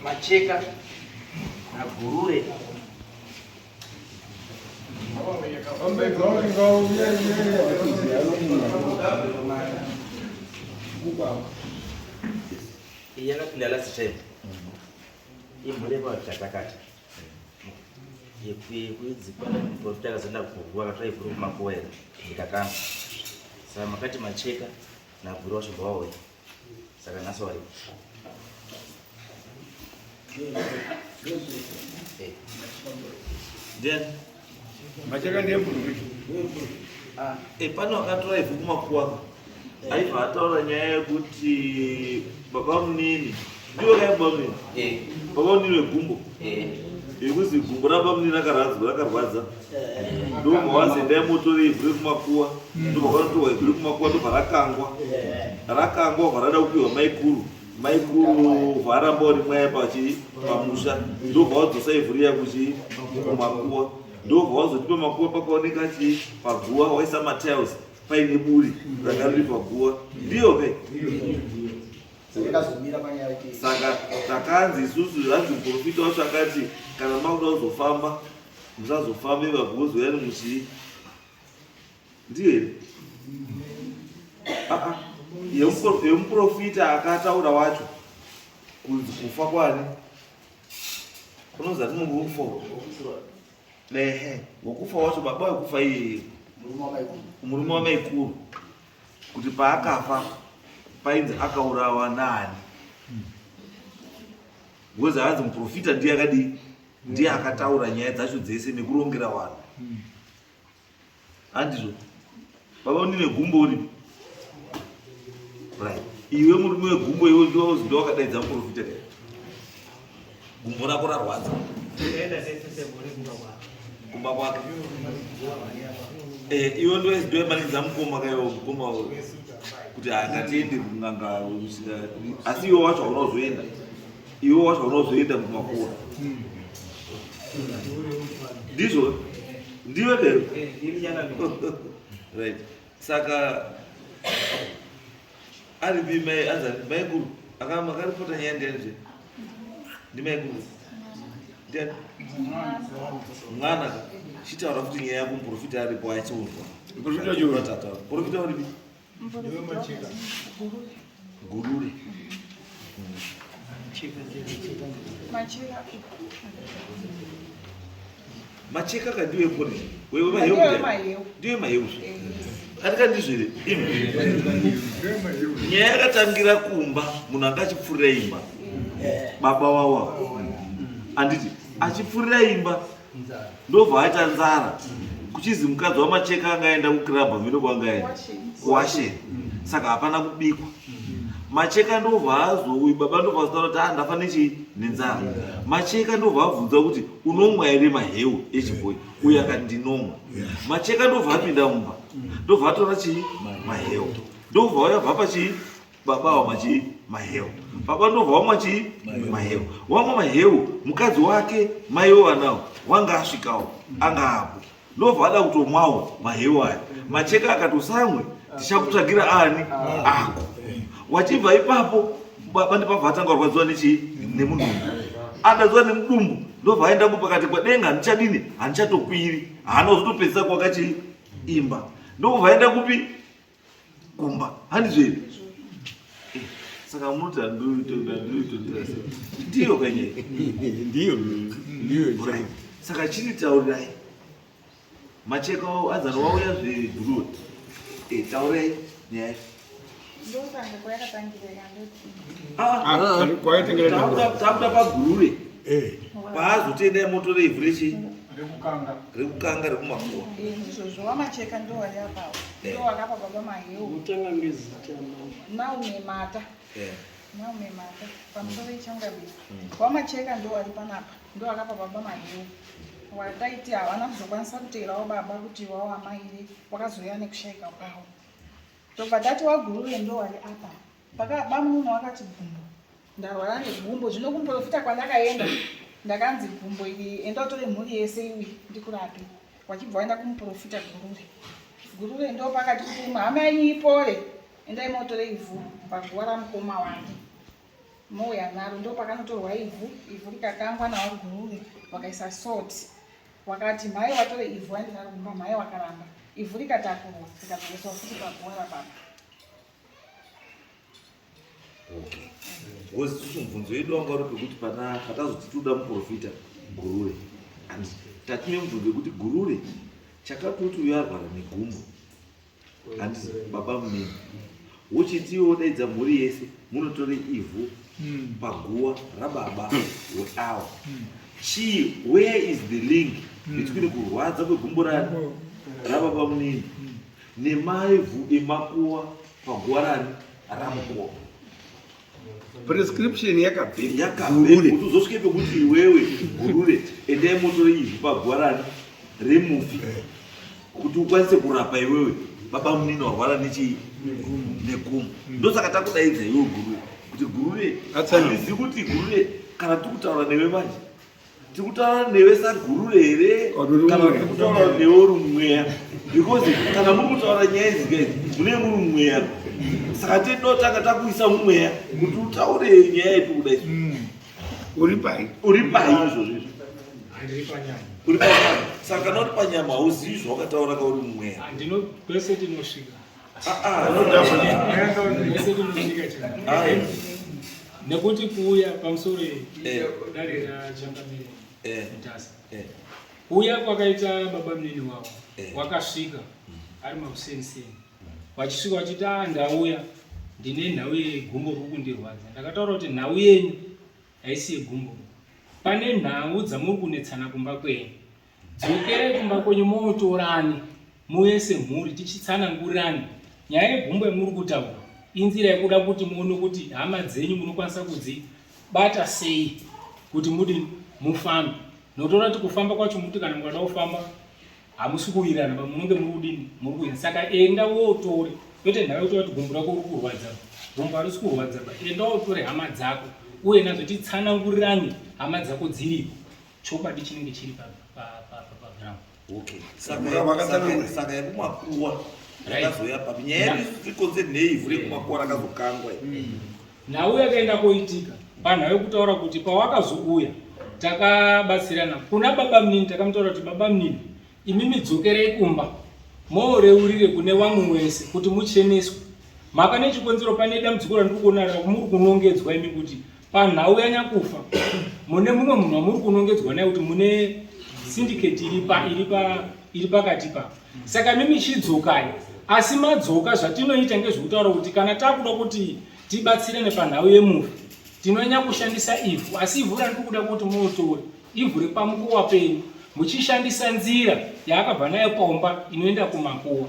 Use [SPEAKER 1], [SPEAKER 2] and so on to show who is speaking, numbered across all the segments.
[SPEAKER 1] Macheka na Gurure. Iyana kulala sithe. Imuleba katakata. Yepi kuzipana profita kazenda kuvua katrai kuru makwela ndakanga. Sasa makati Macheka na Gurure shobao. Saka naso wali. Then
[SPEAKER 2] Macheka ndiye mbulu.
[SPEAKER 1] Pano akatora ifu kumakuwa. Aifa ataura nyaya yekuti baba munini. Ndiwo kai baba munini. Baba munini wegumbo. Ikuzi gumbo raba munini akarwadza. Ndo mwazi ndaye motori ifu kumakuwa. Ndo bakatowa ifu kumakuwa ndo barakangwa. Rakangwa varada kupiwa maikuru. Maikuru varamba rimwe pachi pamusha. Ndo vawadzosa ifu riya kuchi kumakuwa. Ndo vawazotipa makuwa pakaoneka chi paguwa waisa matiles paine buri rakari paguwa. Ndiyo kai. Saka takanzi isusu zvanzi profita wacho akati kana makuda kuzofamba musazofambe vaguzo yani muchi. Ndiye yemuprofita akataura wacho kunzi kufa kwani kunozati mungufa wokufa wacho baba wekufa iye murume wamaikuru kuti paakafa painzi akaurawa nani weza hanzi muprofita ndiye akadi ndiye akataura nyaya dzacho dzese nekurongera vanhu handizvo baba unine gumbo uri right iwe murume wegumbo iwe ndo wakadaidza muprofita kai gumbo rako rarwadza kumba kwake iwe ndo manidza mukoma kaiwo mukoma kuti angatiende kunganga asi iwe wacho haunozoenda iwe wacho haunozoenda kumakura ndizvo ndiwe lero right saka aripi mai azani maikuru akaripota nyaya ndianizve ndimaikuru ndiani mwana chitaura kuti nyaya yako muprofita aripo achiurwa profita uripi Gurure. Macheka kandiwe mboni wewe maheu ndiwe maheu atikandizvire nyaya yakatangira kumba munhu anga achipfurira imba baba wawa anditi achipfurira imba ndobva aita nzara kuchizi mukadzi waMacheka angaenda kukirabha mino kwangaenda kuwasheni saka hapana kubikwa. Macheka ndobva azouyi baba ndobva azitaura kuti ndafa nenzara. Macheka ndobva abvunza kuti unomwa here maheu echibhoyi uye akati ndinomwa. Macheka ndobva apinda mumba ndobva atora chii maheu ndobva wayabva pachii baba wamwa chii maheu baba ndobva wamwa chii maheu wamwa maheu mukadzi wake mai wanawo wanga asvikawo anga apo ndobva ada kutomwawo maheu aya. Macheka akati usamwe tichakutsvagira ani ako. Wachibva ipapo baba ndipabva atanga kurwadziwa nechii nemudumbu adadzwa nemudumbu ndobva aendapo pakati padenga handichadini handichatokwiri haana kuzotopedzisa kwakachi imba ndobva aenda kupi kumba handizveri saka munoti ndiyo kanye
[SPEAKER 2] ndiyo
[SPEAKER 1] saka chiri taurirai Macheka adzana wauya zveGurure taurai nyaya tabuda paGurure paazotenda motori ivhu rekukanga rekumakuwa
[SPEAKER 3] izvozvo waMacheka ndo wari apawo ndo wakapa baba maheu naume mata pamusoro ichangamisa waMacheka ndo wari panapa ndo wakapa baba maheu wataiti havana kuzokwanisa kuteerawo baba kuti wavo amaire wakazoya nekushayika kwavo tobva tati waGurure ndo wari apa pakaba munhu wakati gumbo ndarwara negumbo zvino kumuprofita kwandakaenda ndakanzi gumbo iri enda utore mhuri yese iwi ndikurape wachibva waenda kumuprofita Gurure ndo pakati kuti hama yenyu ipore endai motore ivhu paguva ramukoma wake mouya naro ndo pakanotorwa ivhu rikakangwa nawo gurure wakaisa salt wakati mhai watore ivhu waendera kumba mhai wakaramba ivhu rikatakurwa rikadzoreswa futi paguwa rababa.
[SPEAKER 1] Okay. Because mubvunzo wedu wanga uri pekuti patazoti toda muprofita gurure and tatine mubvunzo wekuti gurure chakatoti uyo arwara negumbo and baba munini wochitiwo daidza mhuri yese munotore ivhu paguwa rababa weawa chii where is the link between kurwadza kwegumbo rababa munini nemaivhu emakuwa paguwa rani ramukuwa?
[SPEAKER 2] Prescription yakabve
[SPEAKER 1] kuti uzosvike pekuti iwewe gurure endai motore ivhu paguwa rani remufi kuti ukwanise kurapa iwewe baba munini warwara nechii negumbo. Ndosaka takudaidza iwe gurure kuti gurure handizivi kuti gurure kana tikutaura newe manje tikutaura newe sagurure here kana tikutaura newe uri mumweya because kana muri kutaura nyaya idzi guys mune muri mumweya saka tinotanga takuisa mumweya kuti utaure nyaya yedu kudai
[SPEAKER 2] uri pai
[SPEAKER 1] izvozvo uri panyama saka kana uri panyama hauzivi zvawakataura kauri mumweya
[SPEAKER 4] kwese tinosvika nekuti kuuya pamusoro dare rachangamire mutasa kuuya kwakaita baba munini wavo wakasvika ari makuseniseni wachisvika wachiti ndauya ndine nhau yegumbo riri kundirwadza. Ndakataura kuti nhau yenyu haisi yegumbo, pane nhau dzamuri kunetsana kumba kwenyu. Dzokerai kumba kwenyu mootorani muuye semhuri tichitsanangurirani nyaya yegumbo yamuri kutaura inzira yekuda kuti muone kuti hama dzenyu munokwanisa kudzibata sei kuti muri mufambe. Notora kuti kufamba kwacho muti kana mukada kufamba hamusi kuwirana pamunenge muri kudini muri kuenda. Saka enda wootore kwete nhau yoti kuti gumbo rako riri kurwadza, gumbo harisi kurwadza ba, enda wootore hama dzako uye nadzo titsanangurirane hama dzako dziripo, chokwadi chinenge chiri paground.
[SPEAKER 1] Okay. Saka yekumakuwa yakazoya papi nyaya irikonze neivhu rekumakuwa rakazokangwa
[SPEAKER 4] nhau yakaenda koitika panhau yekutaura kuti pawakazouya takabatsirana kuna baba munini. Takamutaura kuti baba munini, imimi dzokerei kumba mooreurire kune vamwe wese kuti mucheneswe. Maka nechikonzero pane dambudziko randiri kuona muri kunongedzwa imi kuti panhau yanyakufa mune mumwe munhu wamuri kunongedzwa naye kuti mune syndicate iri pakati pa. Saka mimi chidzokai, asi madzoka zvatinoita ngezvekutaura kuti kana takuda kuti tibatsirane panhau yemufi tinonyanya kushandisa ivhu, asi ivhu randiri kuda kuti muotore ivhu repamukowa penyu muchishandisa nzira yaakabva nayo pomba inoenda kumakuwa.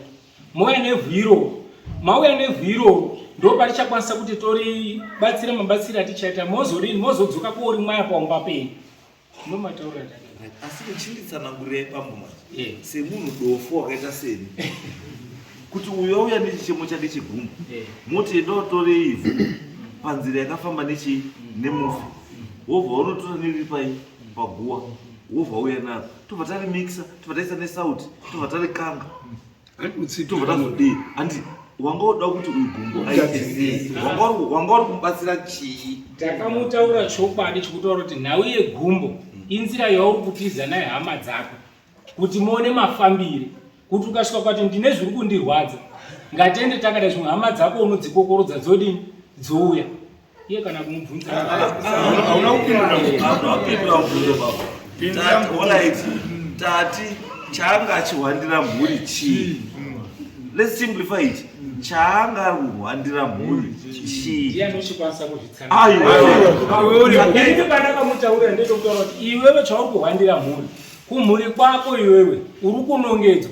[SPEAKER 4] Mouya nevhu iroro, mauya nevhu iroro ndo parichakwanisa kuti toribatsira mabatsiro atichaita mozodzoka kouri mwaya pomba penyu. Nomataura
[SPEAKER 1] asi muchinditsanangurirai pamwe manje semunhu dofu wakaita seni kuti uyo uya nechichemo chake chegumbo moti enda utore ivhu panzira yakafamba nemufi wobva unotora neriri pai paguwa wobva uya naro tobva tari mixa tobva taisa nesauti tobva tari kanga tobva tazodii handi wanga uda kuti uyu gumbo aitei wanga uri kumubatsira chii?
[SPEAKER 4] Takamutaura chokwadi chekutaura kuti nhau yegumbo inzira yauri kutiza nayo hama dzako kuti muone mafambire, kuti ukasvika kwati ndine zviri kundirwadza ngatiende takada zvimwe hama dzako unodzikokorodza dzodini dzouya. Iye kana kumubvunza
[SPEAKER 1] hauna kupindura mubvunzo baba. Tati chaanga chihwandira mhuri chii? Let's simplify it. Chaanga kuhwandira mhuri chii?
[SPEAKER 4] ndiye anochikwanisa kuzvitsana. Ndiri pandakamutaurira ndetokutaura kuti iwewe chauri kuhwandira mhuri, kumhuri kwako iwewe uri kunongedzwa.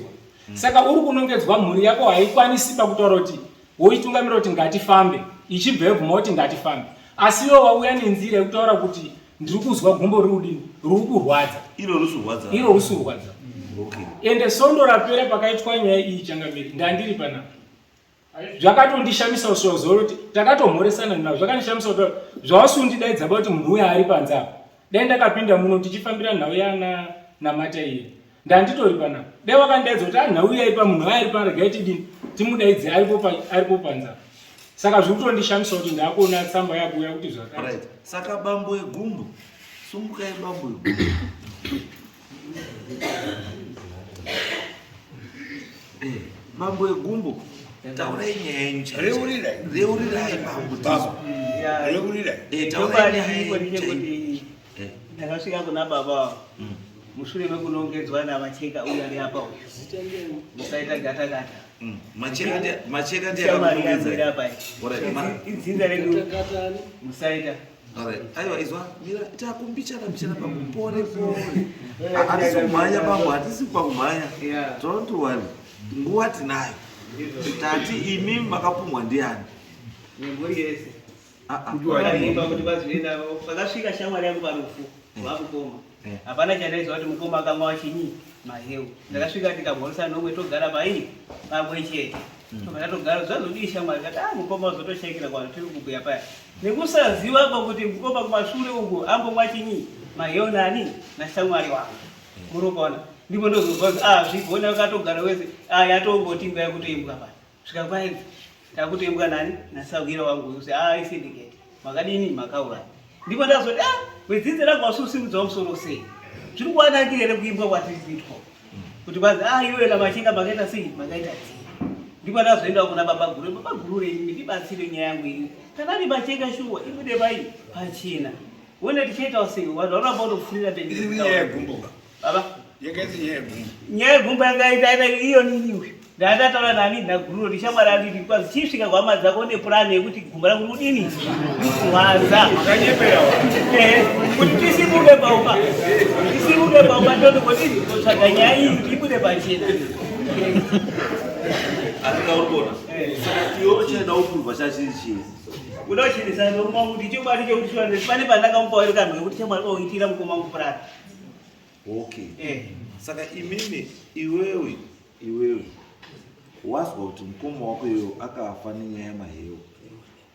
[SPEAKER 4] Saka uri kunongedzwa mhuri yako haikwanisi pakutaura kuti woitungamira kuti ngatifambe, ichibva yobvuma kuti ngatifambe, asi iwe wauya nenzira yekutaura kuti ndiri kuzwa gumbo riri kurwadza.
[SPEAKER 1] Iro
[SPEAKER 4] rusi kurwadza. Ende sondo rapera pakaitwa nyaya iyi Changamire ndandiri pana zvakatondishamisa sozoro kuti takatomhoresana navo, zvakanishamisa kuti zvawasundidaidzaba kuti munhu uya ari panzapa dai ndakapinda muno tichifambira nhau yana namata iye ndanditori pana dai wakandaidza kuti nhau iya ipa munhu ari pana regai tidini timudaidze aripo panzapa. Saka zvikutondishamisa kuti ndakuona tsamba yabuya kuti zvakati.
[SPEAKER 1] Right. Saka bambo egumbo. Sumukai bambo egumbo. Bambo egumbo. Taurai nyaya yenyu chaiyo. Reurirai bambo tizo. Reurirai. Taurai nyaya yenyu.
[SPEAKER 5] Ndakasvika kuna baba mushure mekunongedzwa namacheka uya ari apa musaita gata gata
[SPEAKER 1] Macheka ndiye akakunongedza.
[SPEAKER 5] Idzinza redu musaita.
[SPEAKER 1] Aiwa izwa mira takumbichana pamupore pore. Hatisi kumhanya bambo, hatisi pakumhanya. Don't worry. Nguva tinayo. Tati imi makapumwa ndiani?
[SPEAKER 5] Nembori yese. Kuimba kuti vazoenda vakasvika shamwari yangu parufu vakukoma. Hapana chandaizwa kuti mukoma akamwa chinyi maheu. Ndakasvika tikamhoresa nomwe togara paii pamwe chete. Tokana togara zvazodii shamwari kati mukoma uzotoshekera kwano tiri kubhuya paya. Nekusaziva pakuti mukoma kumashure uku ambomwa chinyi maheu nani nashamwari wangu. Murokona. Ndipo ndozozwa zvigona vakatogara wese yatombotimba yakutoimbwa paya. Svika kwaedzi. Takutoimbwa nani nasaukira wangu use isyndicate makadini makaura ndipo ndazoti wedzidzo rangu wasusimudza musoro sei zviri kuwanakira ere kuimbwa kwatiri kuitwa kuti kwazi iwe namachinga makaita sei makaita sei ndipo ndazoenda kuna baba guru renyu ndibatsire nyaya yangu iyi kana ndi macheka shuwa ibude pai pachina wone tichaitawo sei vanhu vanoramba kutofurira baba nyaya yegumbo yangaita iyo niniwe ndataura nani naguru ndishamwari anditi kwazi chisvika kwama dzako nepurani yekuti gumbo rangu kudini kuwaza kuti tisimuke paupa ndondokuti kutsvaga nyaya iyi ibude pachena
[SPEAKER 1] Atikaurikona. Saka iwo chaida kupurwa chachiri chii.
[SPEAKER 5] Kuda kuchirisa noruma kuti chobati chekuti shwanda pane pandakamupa wari kanhu kuti chamwari oitira mukoma wangu purani.
[SPEAKER 1] Okay. Saka imimi iwewe wazwa kuti mukoma wako iyo akafa nenyaya yemaheu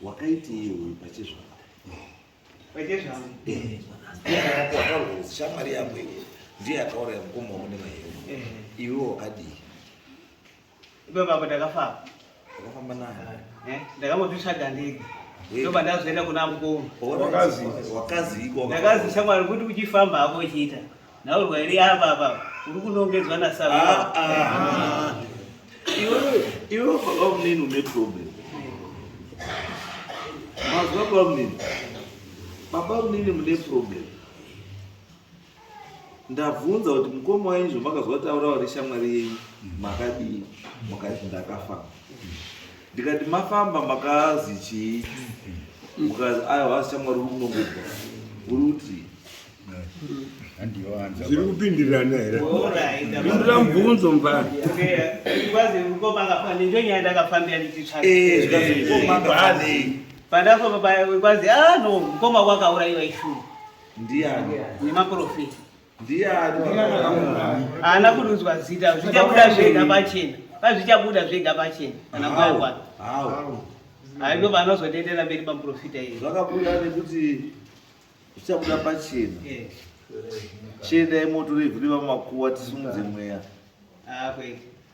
[SPEAKER 1] wakaiti iwe pachezvako shamwari yangu ndiye akauraya mukoma wako nemaheu iwe wakadii
[SPEAKER 5] iwe baba ndakafamba
[SPEAKER 1] naye
[SPEAKER 5] ndakambotsvaga ndege ndoba ndazoenda kuna mukoma
[SPEAKER 1] wakazi
[SPEAKER 5] shamwari kuti uchifamba hako uchiita naurwa iri apa uri kunongedzwa nasaura
[SPEAKER 1] iwe baba munini une problem mazwa baba munini mune problem ndabvunza kuti mukoma wainzvo makazwa taura wari shamwari yenyu makadii mukati ndakafamba ndikati mafamba makazi chii mukazi aiwa shamwari uri kunongedzwa uri kuti
[SPEAKER 2] zviri kupindirana here pindira mubvunzo mbani
[SPEAKER 5] kwazi mukoma akafa ndinjo nyaya ndakafambira ndititsvaka pandafamba kwazi no mukoma wakaurayiwa ishuru
[SPEAKER 1] ndiani
[SPEAKER 5] nemaprofita
[SPEAKER 1] ndiani
[SPEAKER 5] haana kududzwa zita zvichabuda zvega pachena pazvichabuda zvega pachena kana kwaekwana haino vanozodendera mberi maprofita iyi
[SPEAKER 1] zvakabuda nekuti zvichabuda pachena chenda imoto ivhuri vamakuwa tisimudze mweya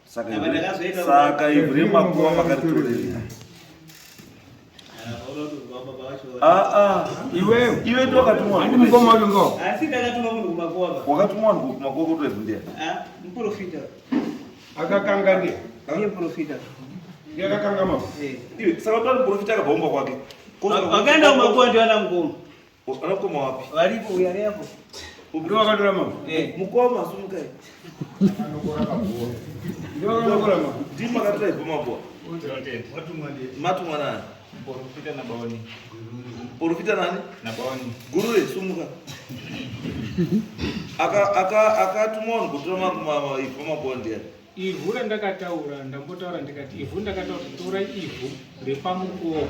[SPEAKER 1] saka ivhuri makuwa makatitorera iwe ndo wakatumwa
[SPEAKER 2] mukoma wacho
[SPEAKER 5] asi ndakatumwa munhu kumakuwa
[SPEAKER 1] wakatumwa munhu kumakuwa kutoivhundia
[SPEAKER 5] muprofita
[SPEAKER 2] akakanga ndiye
[SPEAKER 5] iye muprofita
[SPEAKER 2] ndiye akakanga mama
[SPEAKER 1] iwe saka tani muprofita akabvaumba kwake
[SPEAKER 5] wakaenda kumakuwa ndiwana mukoma
[SPEAKER 1] anakoma wapi
[SPEAKER 5] varipo uya reapo
[SPEAKER 2] ndo wakatora mama
[SPEAKER 1] mukoma sumukai
[SPEAKER 2] ndo wakatora mama
[SPEAKER 1] ndima katiraibva makuwa matumwa nani Porofita nani? Guru sumuka. Akatumwa kutora mabondi.
[SPEAKER 4] Ivhu randakataura ndambotaura ndikati ivhu ndakataura tora ivhu repamukowa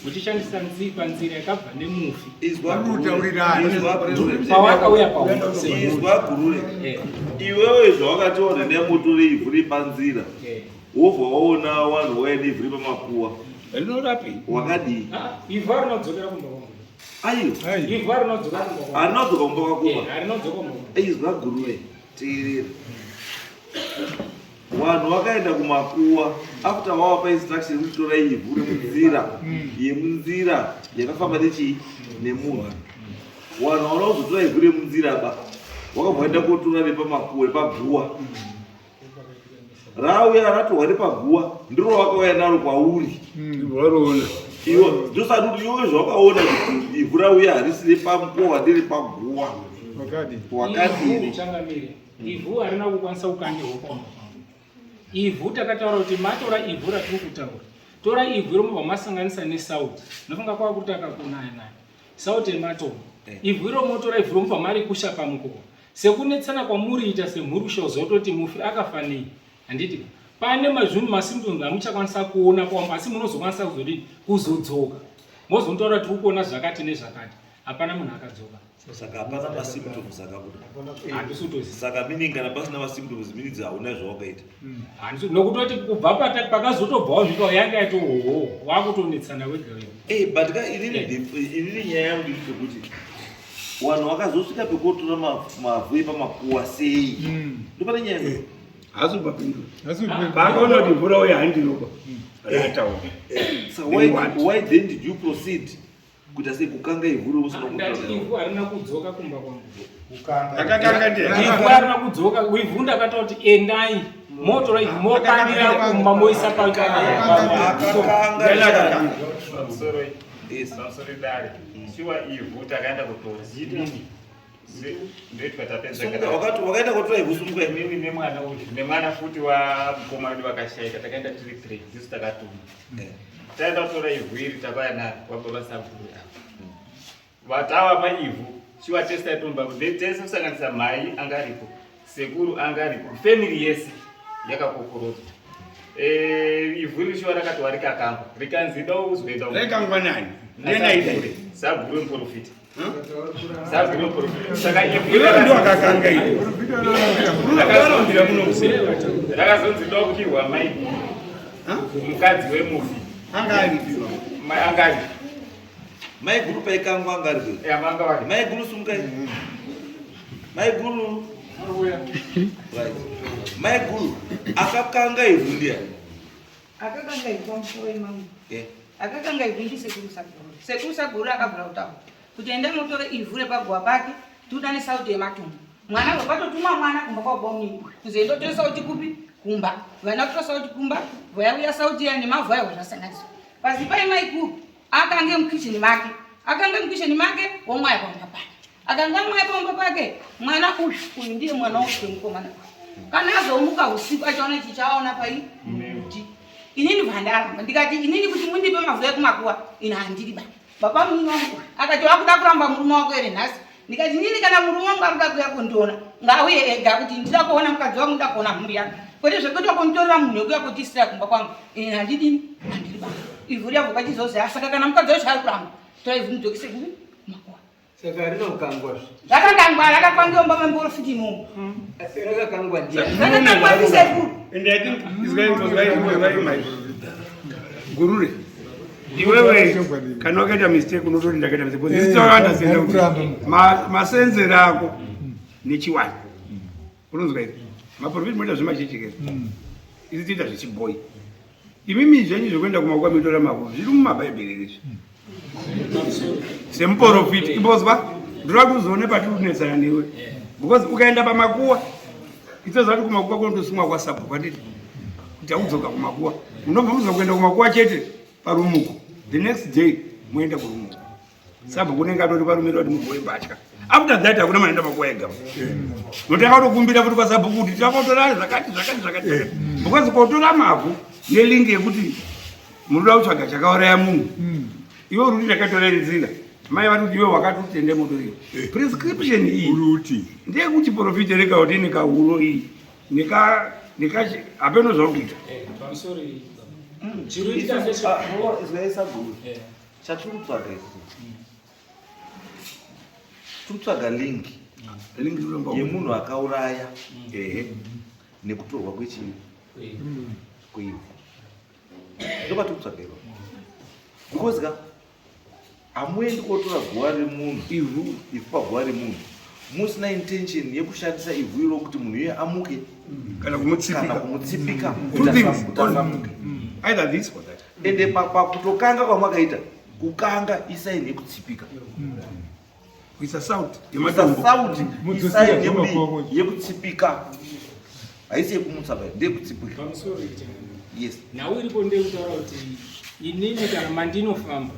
[SPEAKER 4] uchishandisa nzira yakabva nemufi pawakauya
[SPEAKER 1] izwa gurure iwewe zvawakationa nemutore ivhu ripanzira wobva waona vanhu waine ivhu ripamakuwa
[SPEAKER 2] rinorapi
[SPEAKER 1] wakadii
[SPEAKER 4] ivhu rinodzokera kumba
[SPEAKER 1] aiyo
[SPEAKER 4] ivhu rinodzoka kumba
[SPEAKER 1] arinodzoka kumba kwakuva
[SPEAKER 4] arinodzoka kumba
[SPEAKER 1] izwa gurure teerera vanhu vakaenda kumakuwa after vavapa instruction kuti torai ivhu remunzira yemunzira yakafamba nechii nemunhu. Vanhu vaona kuzotora ivhu remunzira ba vakabvaenda kotora repamakuwa repaguwa rauya ratorwa repaguwa ndiro vakauya naro kwauri iwo ndosati kuti iwe zvawakaona kuti ivhu rauya harisi repamukowa nderepaguwa wakadini
[SPEAKER 4] changamire ivhu harina kukwanisa kukandirwa. Ivhu takataura kuti matora ivhu ratiri kutaura tora ivhu romubva masanganisa nesauti nofunga kwava kuti akakunaya nayo sauti yematombo ivhu romotora ivhu romubva mari kusha pamukowa sekunetsana kwamuriita semhuri shozototi mufi akafa nei handiti pane mazvinhu masimbitonzi amuchakwanisa kuona kwamba asi munozokwanisa kuzodini kuzodzoka mozontaura tiri kuona zvakati nezvakati hapana munhu akadzoka.
[SPEAKER 1] Saka hapana masymptoms akabuda.
[SPEAKER 4] Handisutoziva.
[SPEAKER 1] Saka meaning kana pasina masymptoms means hauna zvawakaita.
[SPEAKER 4] Nokutoti kubva pakazotobvawo zvika yanga yaito hoho wakutonetsana wega wega.
[SPEAKER 1] But inini nyaya yangu ndikuti vanhu vakazosvika pekotora mavhu epamakuwa sei ndopane nyaya
[SPEAKER 2] hasi papindura vakaona kuti mvura uya handinoba rataura.
[SPEAKER 1] So why then did you proceed kuita sei kukanga ivhu rousina
[SPEAKER 4] kutaura? Ivhu harina kudzoka kumba kwangu.
[SPEAKER 2] Ivhu
[SPEAKER 4] harina kudzoka. Ivhu ndakataura kuti endai motora ivhu mokanira kumba moisa
[SPEAKER 6] pamusoro shiwa ivhu takaenda kutora
[SPEAKER 1] wakaenda kutora ivhu sumuka
[SPEAKER 6] mimi nemwana futi wamukoma wedu vakashaika takaenda tiri 3 zisu takatuma taenda kutora ivhu iri takauya naro wababa sabhuru vatava paivhu shiwa tese taitomba tese kusanganisa mai angaripo sekuru angaripo family yese yakakokorodzwa. Ivhu riri shiwa rakati warikakangwa rikanzi da uzoenda
[SPEAKER 2] rekangwa nani
[SPEAKER 6] sabhuru muprofita sabhuru muprofita saka ivhu
[SPEAKER 2] ndo akakanga ivhu
[SPEAKER 6] rakazonzi dokirwa mai mukadzi wemufi angari
[SPEAKER 1] mai guru paikangwa angari mai guru sumukai mai guru mai guru akakanga ivhu ndia
[SPEAKER 7] akakanga ivhu pamusoro wemamwe akakanga ivhu ndi sekuru saguru akabvira kutaura kuti enda motore ivhu repagwa pake tuda nesauti yematombo mwana vakatotumwa mwana kumba kwabomini kuzoendotora sauti kupi kumba vaenda kutora sauti kumba vayauya sauti ya nemavhu ayo zvasanganiswa pasi pai maikuru akange mukisheni make womwaya pamba pake akanga mwaya pamba pake mwana uyu ndiye mwana wemukomana kana azomuka usiku achaona chichaona pai muti inini vandaramba ndikati inini kuti mundipe mavhu ekumakuwa ina handiri ba baba munhu wangu akati wakuda kuramba murume wako ere nhasi ndikati inini kana murume wangu arikuda kuuya kundiona ngauye ega kuti ndida kuona mukadzi wangu ndida kuona mhuri yako kwete zvekuti wakunditorera munhu wekuya kutisira kumba kwangu ine handidini handiri ba ivhu ryabva pachizoziva saka kana mukadzi wacho ari kuramba tora ivhu mudhokise kuvi makuwa
[SPEAKER 5] saka rinokangwa
[SPEAKER 7] rakakangwa rakapangiwa mba mamborofiti imomo
[SPEAKER 5] rakakangwa
[SPEAKER 7] rakakangwa ndisekuru
[SPEAKER 2] and I think it's very my gurure iwewe kana wakaita mistake unotori ndakaita mistake this is all understand masenzera ako nechiwani unonzwa iri maprofit moita zvemachichikeza isi tiita zvichiboyi imimi zvenyu zvokuenda kumakuwa mitora mavhu zviri mumabhaibheri izvi semuprofiti imbozwa ndinoda kuzoone patiri kunetsana newe because ukaenda pamakuwa itozvati kumakuwa kunotosimwa kwasapo kwanditi kuti audzoka kumakuwa unobva muzoda kuenda kumakuwa chete parumuko the next day muenda kurumuko sabho kunenge atoti parumira kuti mugowe mbatya after that hakuna manoenda makuwa ega nokuti akatokumbira kuti pasabho kuti takatora zvakati because kotora mavhu nelingi yekuti munoda kutsvaga chakauraya munhu iwe uri kuti ndakatora nzira mai vari kuti iwe wakati tende motoriyo prescription iyi ndeyekuchiprofita rega kuti nekahuro iyi hapeno zvauri kuita
[SPEAKER 1] chatikutsvaga tikutsvaga lingi yemunhu akauraya nekutorwa kwechii kweivhu ndopa tikutsvaga ivo because hamuendi kotora guva remunhu ivhu paguva remunhu musina intention yekushandisa ivhu iro kuti munhu iye amuke
[SPEAKER 2] kana
[SPEAKER 1] kumutsipika
[SPEAKER 2] kuti
[SPEAKER 1] asamuke.
[SPEAKER 2] either this or that.
[SPEAKER 1] Ende pakutokanga kwamakaita kukanga isaini yekutsipika.
[SPEAKER 2] It's a sound.
[SPEAKER 1] Sauti isaini yekutsipika. Haisi yekumutsa bai ndekutsipika.
[SPEAKER 4] Pamusoro
[SPEAKER 1] Yes.
[SPEAKER 4] nawe iripo ndekutaura kuti inini kana mandinofamba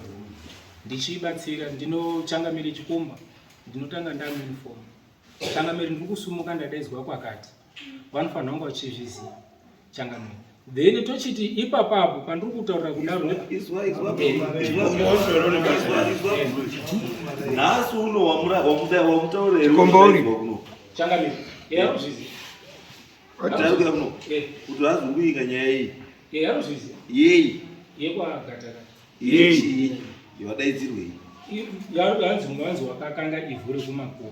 [SPEAKER 4] ndichibatsira ndinochangamira chikomba ndinotanga ndamunifomu changamiri ndiri kusumuka ndadaizwa kwakati vanofanira kunge vachizviziva changamiri then tochiti ipapapo pandiri kutaurira kudaro
[SPEAKER 1] nhasi uno wamutaurira
[SPEAKER 4] changamiri yaruzviziva
[SPEAKER 1] kuti hazunguika nyaya iyi
[SPEAKER 4] yaruzviziva
[SPEAKER 1] yeyi
[SPEAKER 4] yekwagatara
[SPEAKER 1] yadaidzirwei
[SPEAKER 4] hanzi wakakanga ivhu rekumakuwa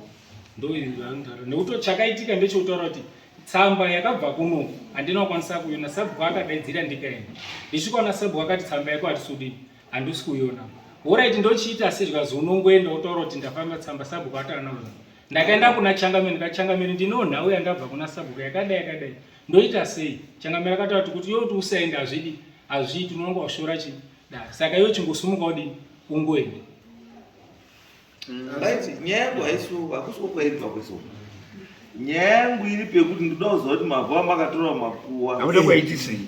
[SPEAKER 4] ndoizvantaura nekuti chakaitika ndechekutaura kuti tsamba yakabva kuno handina kukwanisa kuiona sabhuku akadaidzira ndikaenda ndisvikaona sabhuku akati tsamba yako hatisudini handisi kuiona oraiti ndochiita sezvikazi unongoenda utaura kuti ndafamba tsamba sabhuku atanaona ndakaenda kuna changamiri ndikachangamiri ndino nhau yandabva kuna sabhuku yakadai ndoita sei changamiri akataura kuti yoti usaenda hazviiti unonga washora chidari saka iyo chingosumuka udini ungoende
[SPEAKER 1] right. Nyaya yangu hakusi kwaitwa kweso. Nyaya yangu iri pekuti ndoda kuziva kuti mavhu amakatora makuwa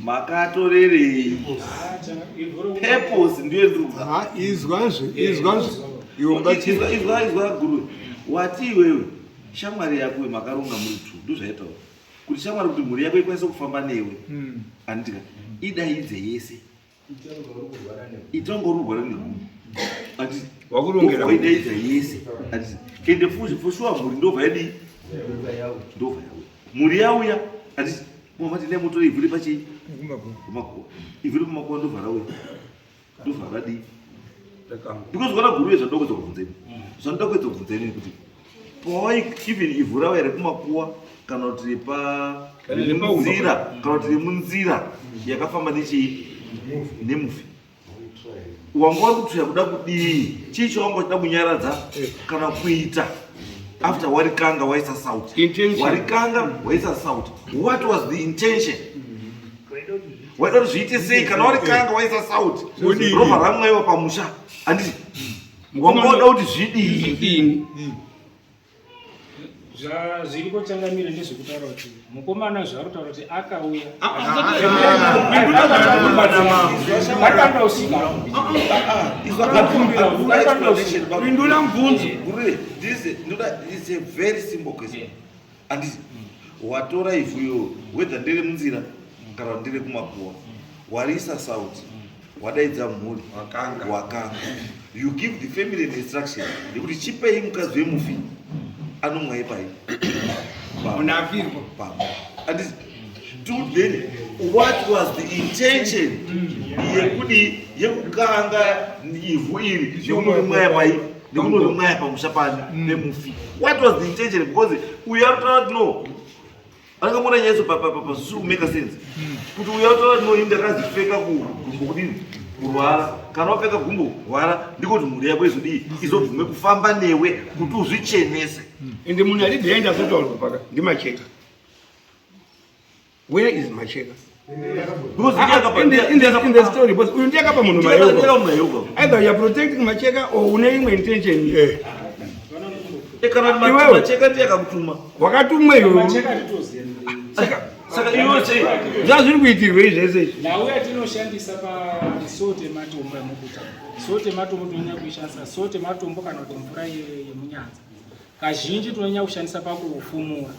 [SPEAKER 1] makatorerei purpose ndiyo ndiri izwa guru wati iwewe shamwari yako makaronga muri 2 ndozvaitawo kuti shamwari kuti mhuri yako ikwanise kufamba newe anditika idaidze yese itongo rurwara nemunhu ati wakurongera idaidza yese ati kende fuzi foshwa mhuri ndobva yadi ndobva yawe mhuri yauya ati mwamati ne motori ivhuri pachi kumakuwa ivhuri kumakuwa ndobva rawe ndobva radi because kana guru yezvandoko dzokubvunzeni zvandoko dzokubvunzeni kuti pawai even ivhu rawe rekumakuwa kana kuti munzira kana kuti munzira yakafamba nechii nemufi wanga uri kutoya kuda kudii chii chawanga uchida kunyaradza kana kuita after warikanga waisa sauti warikanga waisa sauti what was the intention waida kuti zviite sei kana warikanga waisa sauti ropa ramwaiwa pamusha handiti wanga wada kuti zvidii
[SPEAKER 4] zviripo changamire ndezvekutaura kuti mukomana zvari kutaura kuti akauya
[SPEAKER 2] pindura mubvunzo.
[SPEAKER 1] It's a very simple question. Handiti watora ivhu iyo wedha ndere munzira kana ndere kumakuwa wariisa sauti wadaidza mhuri wakanga you give the family an instruction yekuti chipei mukadzi wemufi anomwai pai handiti then what was the intention yekudi yekukanga ivhu iri nekunorimwaya pai nekunorimwaya pamusha pani nemufi what was the intention because uyu arikutaura kuti no angamona nyaya zvisiri kumeka sense kuti uyu arikutaura kuti no ini ndakazipfeka kugumbo kudini kurwara kana wapfeka gumbo kurwara ndiko kuti mhuri yako izodii izobvume kufamba newe kuti uzvichenese
[SPEAKER 2] ende munhu ari dhaenda azotaurwa paka ndimacheka where is macheka in the story because uyu ndiyakapa munhu mayoga either you are protecting macheka or une imwe intention
[SPEAKER 1] kana macheka ndiyakakutuma
[SPEAKER 2] wakatumwa iyoyo saka iwe zvazviri kuitirwei zvese
[SPEAKER 4] nawe yatinoshandisa pasote matombo emukuta sote matombo tinonyanya kuishandisa sote matombo kana kuti mvura yemunyanza kazhinji tinonyanya kushandisa pakufumura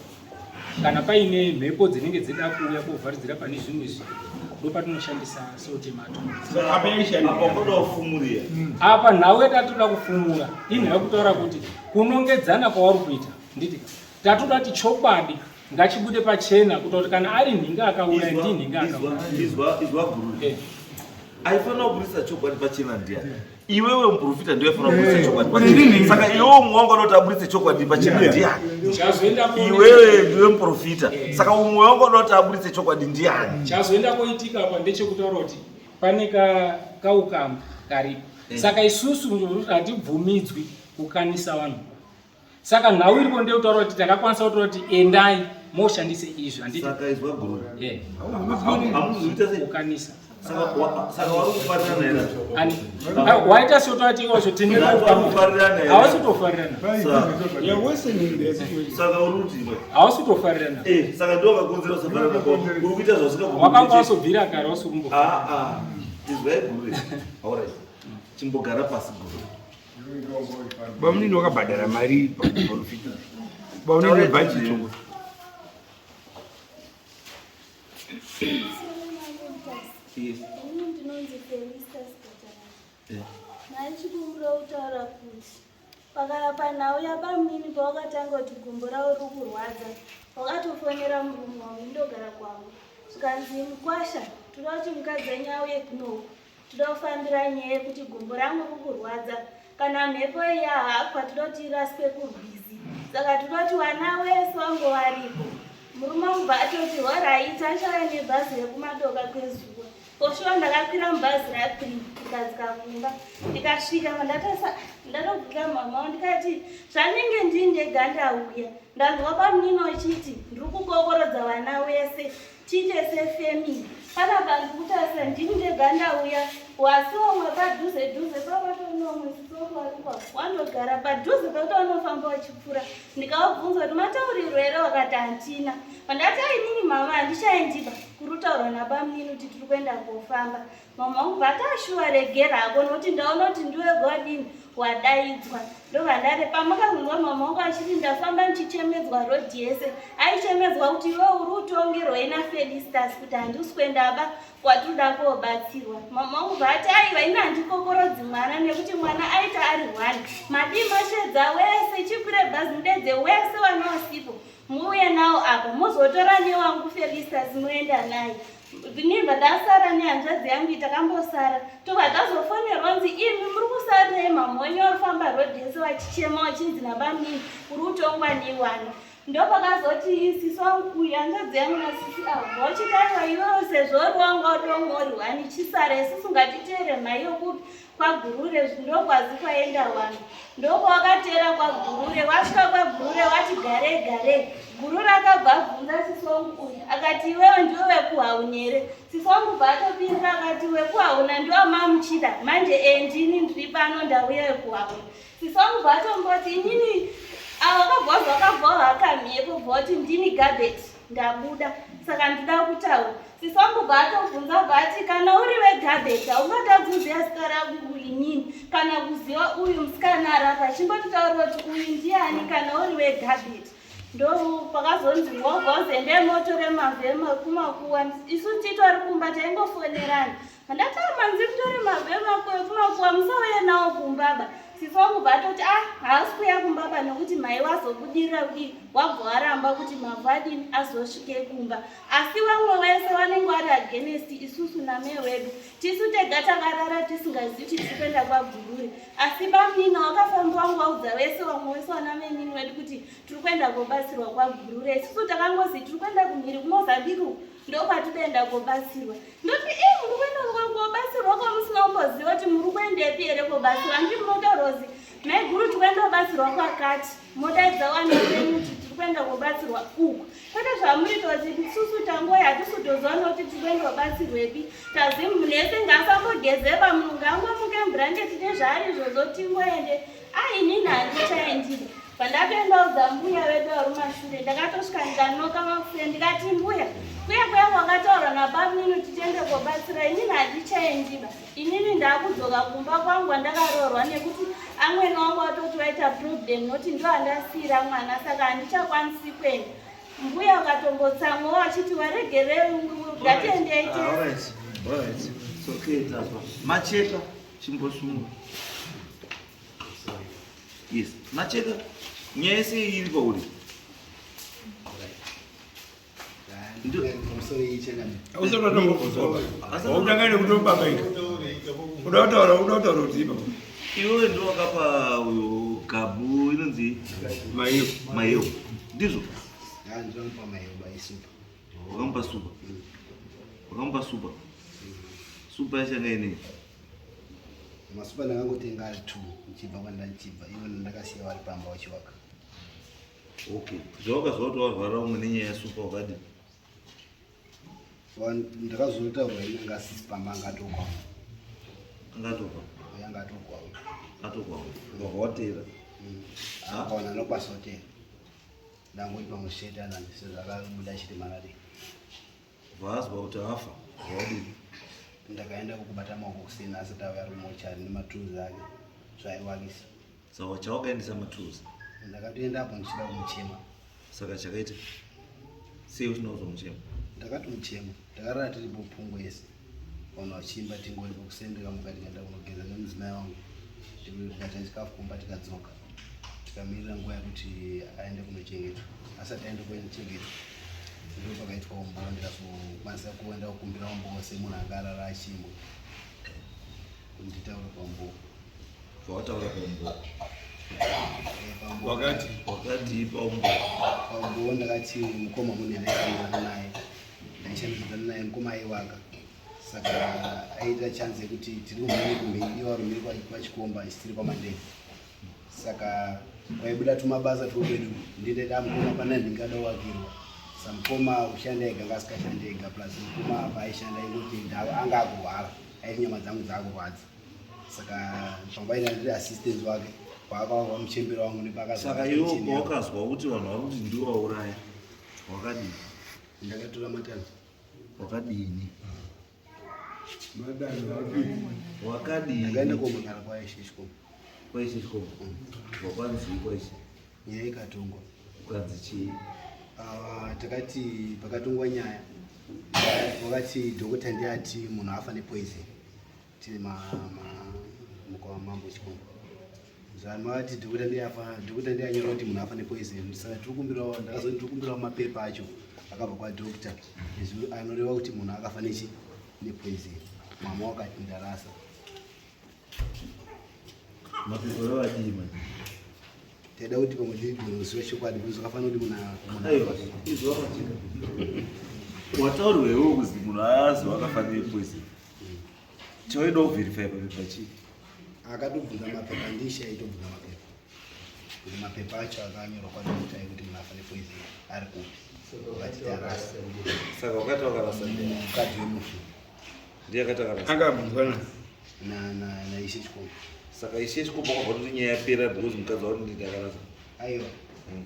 [SPEAKER 4] kana paine mhepo dzinenge dzida kuuya kovharidzira pane zvimwe zvinhu ndopatinoshandisa sote matombo apa nhau yatatoda kufumura inhau yekutaura kuti kunongedzana kwavari kuita nditi tatoda kuti chokwadi ngachibude pachena kuti kana ari nhinga akaura ndi nhinga akaura
[SPEAKER 1] izwa guru aifanira kuburisa chokwadi pachena ndiani iwewe muprofita ndiwe aifanira kuburisa chokwadi pachena saka iwewe mumwe wanga unoti aburitse chokwadi pachena ndiani iwewe ndiwe muprofita saka umwe wanga unoti aburitse chokwadi ndiani
[SPEAKER 4] chazoenda koitika apa ndechekutaura kuti pane kaukambo karipo saka isusu hatibvumidzwi kukanisa vanhu Saka nhau iripo ndekutaura kuti takakwanisa kutaura kuti endai moshandise izvi handiti
[SPEAKER 1] Saka izwa guru.
[SPEAKER 4] Eh,
[SPEAKER 1] Hamuzuita sei?
[SPEAKER 4] kukanisa
[SPEAKER 1] Saka wari kufarira naye.
[SPEAKER 4] ani waita sotaura kuti iwozvo
[SPEAKER 1] Kufarirana
[SPEAKER 4] hawasi kutofarirana
[SPEAKER 2] You're worsening the situation.
[SPEAKER 1] Saka uri kuti iwe.
[SPEAKER 4] hawasi kutofarirana
[SPEAKER 1] Saka ndio wakakonzera kusafarana kwako. Uri kuita zvasingagoni.
[SPEAKER 4] wakanga wasobvira kare wasi kumbo
[SPEAKER 1] Izwai guru. Alright. Chimbogara pasi guru.
[SPEAKER 2] Bamuni wakabhadhara mari paprofita. Baunenge bhachi chongo.
[SPEAKER 1] Yes.
[SPEAKER 8] ndinonzi Felistas Gatarana. Maichikumbura kutaura kuti panhau yapamini pawakatanga kuti gumbo ravo riri kurwadza wakatofonera murume wangu ndogara kwangu zvikanzi mukwasha toda kuti mukadzi wenyu auye kunoku toda kufambira nyaya yekuti gumbo rangu riri kurwadza kana mhepo yahakwa toda kuti iraswe kurwizi saka toda kuti vana wese vangu varipo murume wangu bvaatoti horait achauya nebhazi rekumadoka kwezuva oshuwa ndakakwira mubhazi ra3 ndikadzika kumba ndikasvika ndatobvunza mama wangu ndikati zvanenge ndii ndega ndauya ndanzwa pamunino chiti ndiri kukokorodza vana wese tiite sefemili panapa ndikutarisa ndini ndega ndauya wasi wamwe padhuze dhuze papatonomwe sisokuwarikwa wandogara padhuze pakutounofamba wachipfuura ndikavabvunza kuti mataurirwo here wakati handina pandati ainini mama handichaendiba kurutaurwa napamunini kuti tiri kuenda kofamba mama wangu bvatashuwa regerako nokuti ndaona kuti ndiwe godini wadaidzwa ndovandare pamakakunzwa mama wangu achiti ndafamba ndichichemedzwa rodhi yese aichemedzwa kuti iwe uri utongerwa ina Felistas kuti handisi kuendaba kwatinoda kobatsirwa mama wangu bvati aiwa ina handikokorodzi mwana nekuti mwana aita ari 1 madimashedza wese chikwire bhazi mudedze wese vanosipo muuye nawo apa muzotora newangu Felistas muenda naye ndinibva ndasara nehanzvadzi yangu takambosara tobva tazofonerwa nzi imi muri kusara nemama wenyu warifamba rodhi yese wachichema wachinzi nabamini uri kutongwa newana ndopakazoti sisi wangu uyu hanzvadzi yangu nasisi avo wachitaiwa iwewo sezvo uri wanga udongori 1 chisara isusu ngatiteere mhai yokuti kwagurure ndokwazi kwaenda wangu ndokwawakatera kwagurure wasvika kwagurure wati gare gare gurure akabva abvunza sisi wangu uyu akati iwewe ndiwe wekuhaunere sisi wangu bva atopindura akati wekuhauna ndoamamuchida manje ndini ndiri pano ndauya wekuhauna sisi wangu bva atomboti inini awakabvazva wakabva wakamhepo bvoti ndini gabheti ndabuda saka ndida kutaura sisi wangu bva atobvunza bvati kana uri wegabheti haungatadzuziva zita rangu inini kana kuziva uyu musikana arapa chimbototaura kuti uyu ndiani kana uri wegabheti ndo pakazonzi wogozende moto remavhema kumakuwa isu titori kumba taingofonerana handatamanzi kutori mavhema kumakuwa musauye nawo kumbaba sisi wangu bvatoti haasi kuya kumbaba nokuti mai wazobudirira kudii wabva waramba kuti mavhu adini azosvike kumba asi vamwe wese vanenge vari agenesti isusu namai wedu tisu tega takarara tisingazivi kuti tiri kuenda kwagurure asi bamina wakafamba wangu waudza vese vamwe wese vanamenini wedu kuti tiri kuenda kobatsirwa kwagurure isusu takangozi tiri kuenda kumhiri kumozambiki ndokwatidaenda kobatsirwa ndoti muri kuenda kobatsirwa kwamusina kumboziva kuti muri kuendepi here kobatsirwa ndimunotorozi maiguru tikuendobatsirwa kwakati modaidza vana venyu kuti tiri kuenda kobatsirwa uku kwete zvamuri toti isusu tangoya hatisi kutoziva kuti tiri kuendobatsirwepi tazi munhese ngasambogezeva munhu ngangomuke mburangeti nezvaari izvozvo tingoende ainini handichaendiva pandapindaudza mbuya vedu vari mashure ndakatosvika ndikanoka mafure ndikati mbuya kuya kwakataura nabamini titende kobatsira inini handichaendiba inini ndakudzoka kumba kwangu andakaroorwa nekuti amweni wangu watoti waita problem noti ndo handasiyira mwana saka handichakwanisi kuenda mbuya ukatombotsamwawo achiti waregere ngatiendeite
[SPEAKER 1] macheka chimbosunga yes macheka nyaya yese iri pauri
[SPEAKER 2] Usatangane kutobabaika. Udautaura utiba.
[SPEAKER 1] iwewe ndo wakapa uyo gabu inonzi mayo ndizvo wakampa supa yachanga inei
[SPEAKER 9] masupa ndakangotenga ari 2 uchibva kwandandichibva ivo ndakasiya vari pamba wachiwaka
[SPEAKER 1] Okay. Zvawakazwa kuti warwara umwe nenyaya yasupa wakadi?
[SPEAKER 9] Ndakazotaura ine ngasisi pamba angatokwa.
[SPEAKER 1] Angatokwa?
[SPEAKER 9] Angatokwa.
[SPEAKER 1] Atokwa. Ngawatera.
[SPEAKER 9] Akaona nokubasa hotela. Ndangoti pamusheta ndiseza akabuda chiti marari.
[SPEAKER 1] Vazwa kuti afa. Wadi.
[SPEAKER 9] Ndakaenda kukubata maoko kusina asati auya rumochari nematuluzi ake. Zvaiwakisa.
[SPEAKER 1] Sawa chawakaendesa matuluzi?
[SPEAKER 9] Ndakatoenda apo ndichida kumuchema.
[SPEAKER 1] Saka chakaita sei usina kuzomuchema?
[SPEAKER 9] Ndakatomuchema. Ndakarara tiripo pfungwa yese. Vanhu vachimba tingori kusendeka mukati kaenda kunogeza nemudzimai wangu. Tikata chikafu kumba tikadzoka. Tikamirira nguva yekuti aende kunochengetwa. Asati aende kunochengetwa. Ndipo pakaitwa umbowo ndikazokwanisa kuenda kukumbira umbowo semunhu akarara achimbo. Kunditaura paumbowo.
[SPEAKER 1] Wataura paumbowo?
[SPEAKER 2] Wakati
[SPEAKER 9] paumbowo ndakati mukoma mune ndaishandisa naye. Ndaishandisa naye mukoma aiwaka. Saka aita chance yekuti tiri kumhiri iwa rumhiri kwachikomba tiri pamandeni. Saka waibuda tumabasa tuobedu ndinda mukoma pana ndingada wakirwa. Samukoma ushanda ega ngasikashanda ega plus mukoma apa aishanda ingoti anga akurwara airi nyama dzangu dzakurwadza. Saka pambaina ndiri assistance wake paakawa muchembero wangu nepakazwa.
[SPEAKER 1] Saka iwo wakazwa kuti vanhu vari kuti ndiwo wauraya wakadini?
[SPEAKER 9] Ndakatora matani.
[SPEAKER 1] Wakadini?
[SPEAKER 9] Wakadini? Ndakaenda kuomagara kwaishe chikomo.
[SPEAKER 1] Kwaishe chikomo? Wakwanzi kwaishe?
[SPEAKER 9] Nyaya ikatongwa.
[SPEAKER 1] Kwanzi chii?
[SPEAKER 9] Takati pakatongwa nyaya wakati dhokota ndiati munhu afa nepoison tiri mambo chikombo. Zvamati dhokota ndianyora kuti munhu afa nepoison. Saka ndakazoti tikumbirawo mapepa acho akabva kwadhokota anoreva kuti munhu akafa nepoison. Mama wakati ndarasa.
[SPEAKER 1] Mapepa ravadii mani?
[SPEAKER 9] Teda kuti pamwe ndiriziva chokwadi kuti zvakafanira kuti
[SPEAKER 1] wataurirwewo kuzi munhu aazi wakafanira nepoison. Chawaida kuvherifayi papepa chii?
[SPEAKER 9] Akatobvunza mapepa ndishe aitobvunza mapepa. Kuti mapepa acho akanyorwa kwadhokota ekuti munhu afa nepoison ari kupi. Wakati tarasa.
[SPEAKER 1] Saka wakati wakarasa
[SPEAKER 9] mukadzi wemufi.
[SPEAKER 1] Ndiye akati akarasa?
[SPEAKER 2] Akabvunzwa
[SPEAKER 9] naishe chikombo.
[SPEAKER 1] Saka ishe chikombo wakabva kuti nyaya yapera because mukadzi wari ndindi akarasa?
[SPEAKER 9] Aiwa.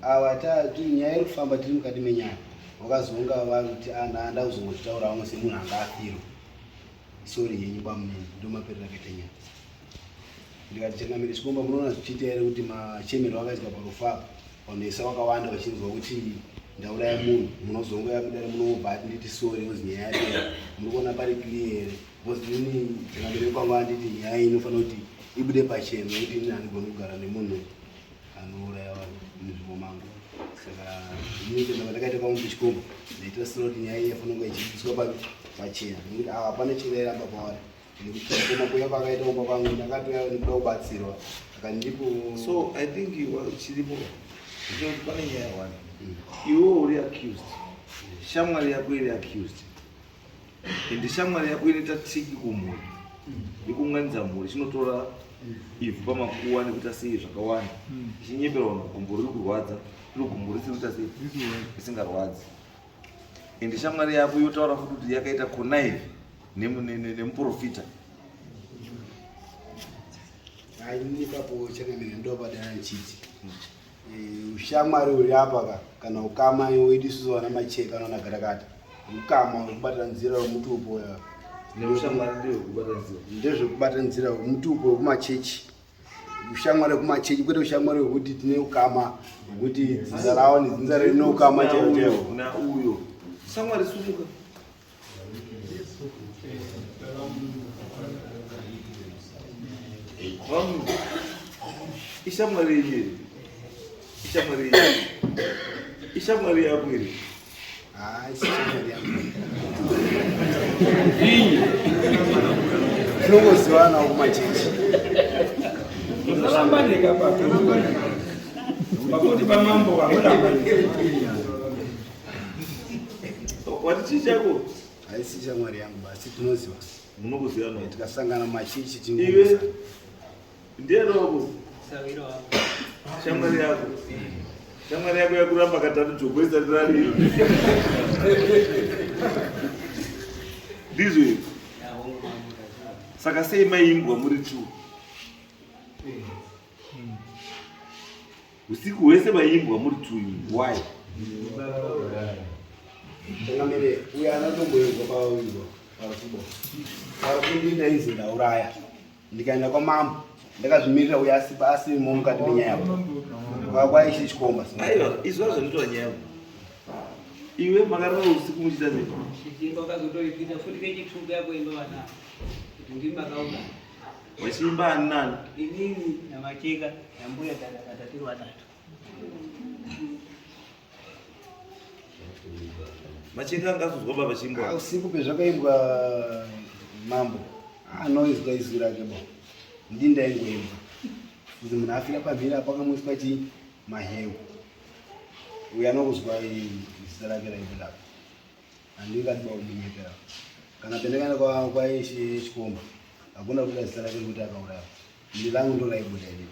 [SPEAKER 9] Ava nyaya iri kufamba tiri mukati menyaya. Wakazonga vanhu kuti anda kuzongotaura vamwe semunhu anga afirwa. Sori yenyu pamunene ndomaperera akaita nyaya. Ndikati changamire chikomba munoona zvichiita here kuti machemero akaiswa parufa vanhuesa vakawanda vachinzwa kuti ndauraya munhu munozonga yakudare munobva nditi sori ozi nyaya yapera. Muri kuona pari clear here. Because ini changamire kwangu anditi nyaya inofanira kuti ibude pachena kuti ini handigoni kugara nemunhu anouraya vanhu munzvimbo mangu. Saka inini ndakaita kwamunhu chikomba ndaita sura kuti nyaya iyi yafanira kunge ichidzidziswa pachena nekuti hapana chinoiramba pavari. Koma kuya kwakaita umba kwangu ndakatoya nekuda kubatsirwa. Saka ndipo
[SPEAKER 1] so I think chiripo pane nyaya one. Iwo uri accused. Shamwari yako iri accused. Ende shamwari yako inoita tiki kumhuri. Ikunganidza mhuri chinotora ivhu pamakuwa nekuti asei zvakawanda. Chinyepera vanhu gumbo riri kurwadza. Iro gumbo risiri kuita sei risingarwadzi. Ende shamwari yako yotaura futi kuti yakaita connive nemuprofita.
[SPEAKER 9] haini ipapo changamire ndopadana nchiti. Ushamwari uri apa kana ukama weidisuzo wana macheka anona garakata. Ukama wekubatira nzira wemutupo
[SPEAKER 1] Neushamwari ndio kubata nzira.
[SPEAKER 9] Ndezvekubata nzira wemutupo wekumachechi. Ushamwari wekumachechi kwete ushamwari wekuti tine ukama wekuti dzinza rawo nedzinza rino ukama chaiwo.
[SPEAKER 1] Na uyo shamwari sumuka. Ishamwari yenyewe. Ishamwari yako iri.
[SPEAKER 9] Ishamwari yangu. Tinongoziwana kumachechi.
[SPEAKER 2] Unosambanika pakuti pamambo
[SPEAKER 1] wati chii chako?
[SPEAKER 9] Haisi shamwari yangu basi tinoziva.
[SPEAKER 1] Munokuzivana
[SPEAKER 9] tikasangana machechi
[SPEAKER 1] iwe ndiye wako
[SPEAKER 5] Sawiro wako.
[SPEAKER 1] shamwari yako Shamwari yako yakuramba katatu chokwesa tirariro. Ndizvo. Saka sei maimbwa muri tu. Usiku wese maimbwa muri tu. Why?
[SPEAKER 9] Tangamire uya anatomboyezwa pawiwa parikubo. Parikundinda izi ndauraya. Ndikaenda kwa mambo. Ndakazvimirira uya asi mukati menyaya. Kwaishi chikomba.
[SPEAKER 1] Aiwa, izvozvo ndito nyaya. Iwe makarara usiku muchita sei?
[SPEAKER 5] Chimba kazotoipita futi kechituga yako imba wana. Kuti ndima kauna.
[SPEAKER 1] Wachimba ani nani?
[SPEAKER 5] Inini na Macheka na mbuya katatu watatu.
[SPEAKER 1] Macheka angazozwa baba chimba.
[SPEAKER 9] Usiku pezvakaimbwa mambo. Anoizwa izwi rake bo. Ndindaingoimba. Kuti munhu afira pamhiri apa akamuiswa chi maheu. Uya anokuzwa zita rake raimba. Handingati bauminyekera. Kana pendekaenda kwa chikomba. Hakuna kuda zita rake kuti akauraya. Ndilangu ndo raibuda ine.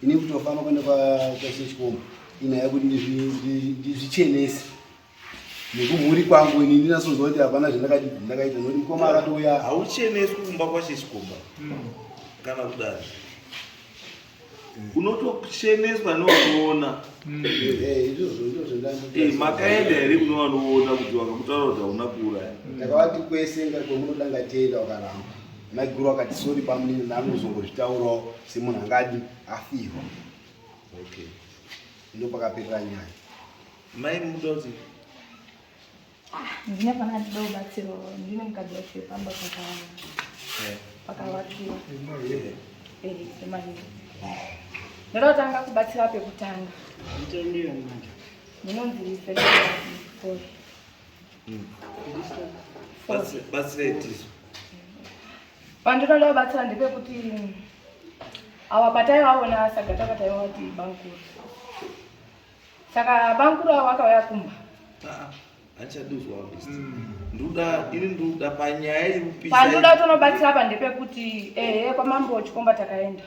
[SPEAKER 9] Ini kutofana kwenda kwa chikomba. Inaya kuti ndizvichenese. Nekumhuri kwangu ini ndinasozwa kuti hapana zvandakaita noti mukoma akatouya.
[SPEAKER 1] Haucheneswi kumba kwachikomba. Kana kudaro. Unotocheneswa neunoona. Makaenda here kunounoona kuti wakakutaura kuti hauna kuuraya.
[SPEAKER 9] Ndakavati kwese ngakomunoda ngatenda wakaramba. Maiguru akati sori pamunini naanozongozvitaurawo semunhu angadi afirwa.
[SPEAKER 1] Okay.
[SPEAKER 9] Ndo pakaperera nyaya.
[SPEAKER 1] Mai muda kuti
[SPEAKER 10] ndine pana ndida kubatsiro ndine mukadzi wacho pamba pakavakiwa semahiri ndoda kutanga kubatsira pekutanga ndinonzi
[SPEAKER 1] batsiretiso
[SPEAKER 10] pandoda kubatsira ndepekuti awa pataivaona sagata pataiwati bankuru saka bankuru awo akauya kumba
[SPEAKER 1] achaduzwa nduda panyaya irikupisha
[SPEAKER 10] pandoda tonobatsira apa ndepekuti kwamambo chikomba takaenda